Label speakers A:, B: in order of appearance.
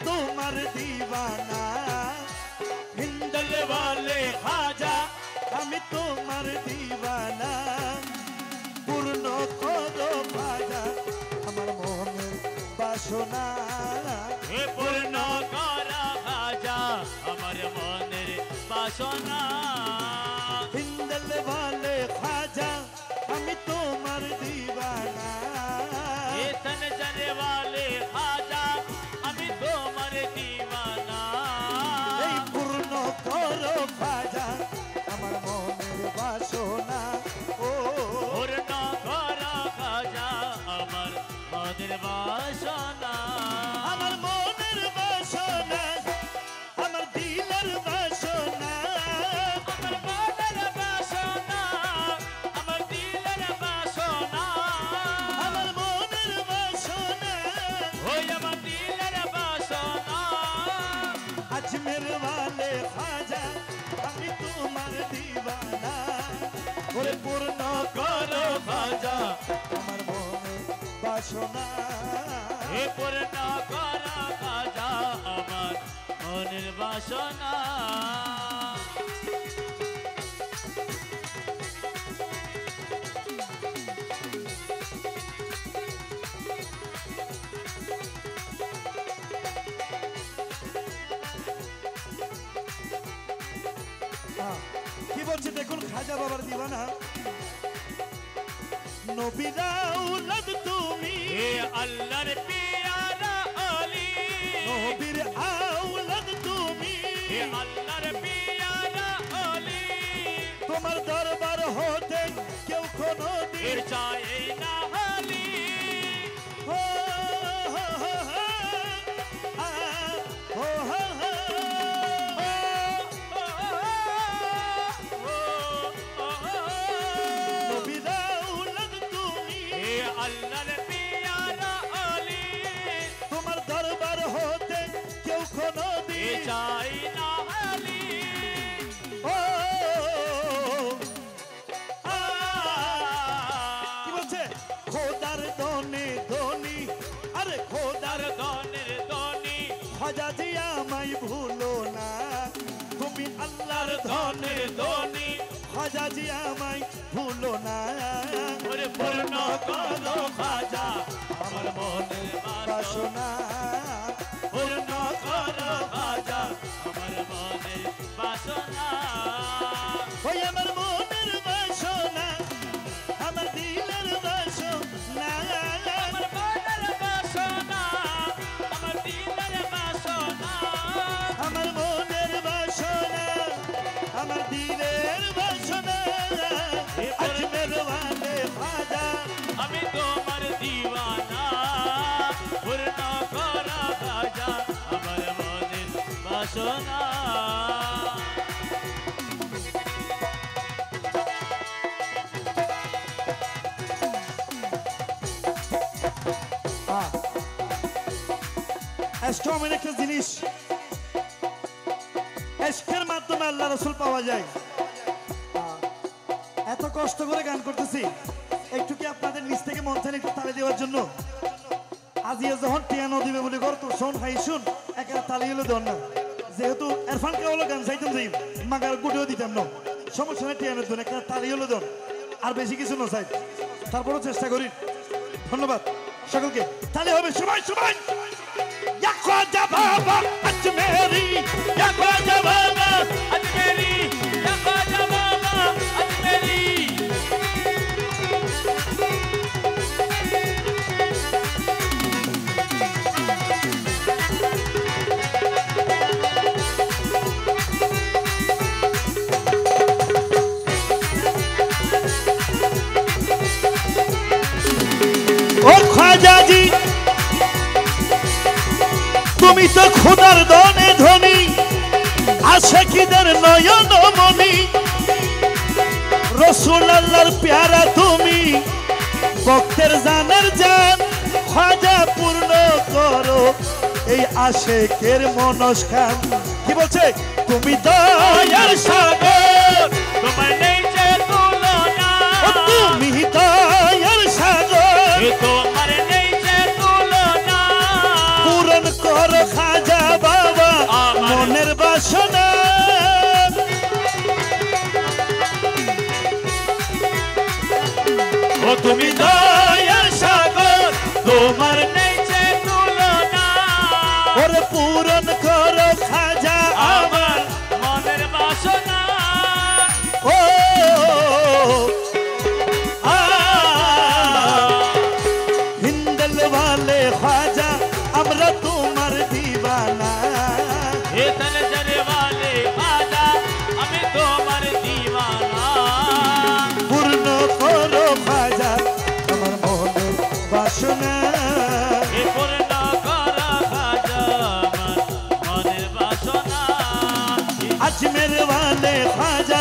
A: তোমার দিওয়ানা
B: हिंदल वाले खाजा
A: আমি তোমার দিওয়ানা পূর্ণ করো খাজা আমার মনের বাসনা
B: हे पूर्ण करा खाजा अमर मनेर बासना
A: हिंदल वाले खाजा আমি তোমার দিওয়ানা
B: हे तन जने वाले खाजा अमी तोमर दीवाना
A: এই পূর্ণ করো খাজা আমার মনের বাসনা ও
B: पूर्ण करा खाजा अमर मनेर बासना
A: আমার মনের বাসনা আমার দিলের বাসনা
B: अमर मनेर बासना अमर दिलर बासना
A: আমার মনের বাসনা
B: हो अमर दिलर बासना
A: আজমের वाले খাজা আমি তোমার দিওয়ানা ওরে পূর্ণ করো খাজা আমার মনের বাসনা
B: हे पूर्ण करा खाजा अमर मनेर बासना
A: কি বলছে দেখুন খাজা বাবার দিওয়ানা নবীরা আওলাদ তুমি
B: हे अल्लाह रे प्यारा अली
A: নবীর আওলাদ তুমি
B: हे अल्लाह रे प्यारा अली
A: তোমার দরবার হতে কেউ কোনোদিন
B: फिर चाहे ना हली
A: হো, হো, হো, হো, আ, হো, হো, হো। নবীর আওলাদ তুমি
B: हे अल्लाह रे प्यारा अली
A: তোমার দরবার হতে কেউ
B: फिर
A: কোনোদিন
B: चाहे ना हली
A: ও আ, কি বলছে খোদার দনে ধনী আরে খোদার
B: दोनेर दोनी
A: খাজা জি আমায় ভুলো না তুমি আল্লাহর ধনে
B: दोनेर दोनी
A: খাজা জি আমায় ভুলো না
B: और पूर्ण करो खाजा अमर मनेर बासना
A: বাসনা
B: पूर्ण करो खाजा अमर मनेर बासना
A: ওই আমার মনের বাসনা আমার দিলের বাসনা
B: अमर मनेर बासना अमर दिलर बासना
A: আমার মনের বাসনা আমার দিলের বাসনা আজমের वाले খাজা
B: अमी तोमर दीवाना पूर्ण करो खाजा अमर मनेर बासना
A: এসকের একটা জিনিস এসকের মাধ্যমে আল্লাহ রাসূল পাওয়া যায় এত কষ্ট করে গান করতেছি একটু কি আপনাদের নিচ থেকে মন চান একটু তালি দেওয়ার জন্য আজিয়া যখন পিয়ানো দিবে বলে গর তো শোন হাই শুন একা তালি হলো দেন না যেহেতু এরফান কে হলো গান চাইতাম যাই মাগার গুটিও দিতাম না সমস্যা নেই পিয়ানোর জন্য একটা তালি হলো দেন আর বেশি কিছু না চাই তারপরও চেষ্টা করি ধন্যবাদ সকলকে তালি হবে সবাই সবাই या ख्वाजा बाबा अजमेरी या ख्वाजा बाबा
B: अजमेरी या ख्वाजा बाबा अजमेरी
A: ओ ख्वाजा जी তুমি তো খোদার দনে ধনী আশিকদের নয়ন মনি রাসূল আল্লাহর প্যারা তুমি ভক্তের জানের জান খাজা পূর্ণ করো এই আশিকের মনস্কাম কি বলছে তুমি দয়ার সাগর
B: তোমার নেই যে তুলনা
A: তুমি দয়ার সাগর
B: তোমার নেই যে তুলনা
A: পূরণ কর করো খাজা বাবা মনের বাসনা
B: ও তুমি দয়ার সাগর তোমার নেই যে তুলনা
A: ওরে পূরণ করো খাজা
B: আমার মনের বাসনা
A: ও হিন্দল वाले খাজা আমরা তোমার দিবানা
B: হে তলজরে वाले খাজা আমি তোমার দিওয়ানা
A: পূর্ণ করো খাজা আমার মনের বাসনা
B: হে পূর্ণ করা খাজা আমার মনের বাসনা
A: আজমের वाले খাজা